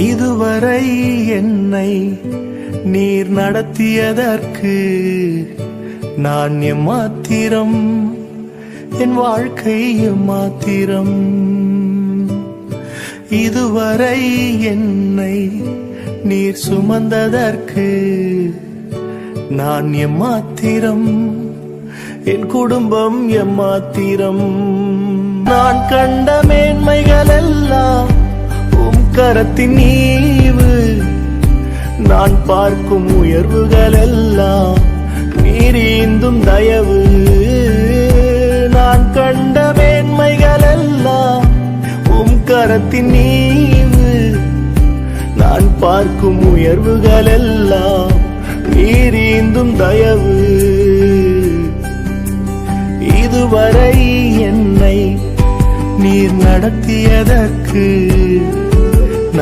இதுவரை என்னை நீர் நடத்தியதற்கு நான் எம்மாத்திரம், என் வாழ்க்கை எம்மாத்திரம். இதுவரை என்னை நீர் சுமந்ததற்கு நான் எம்மாத்திரம், என் குடும்பம் எம்மாத்திரம். நான் கண்ட மேன்மைகள் எல்லாம் உம் கரத்தின் ஈவு, நான் பார்க்கும் உயர்வுகள் எல்லாம் நீர் ஈந்தும் தயவு. நான் கண்ட மேன்மைகள் எல்லாம் உம் கரத்தின் ஈவு, நான் பார்க்கும் உயர்வுகள் எல்லாம் நீர் ஈந்தும் தயவு. இதுவரை என்னை நீர் நடத்தியதற்கு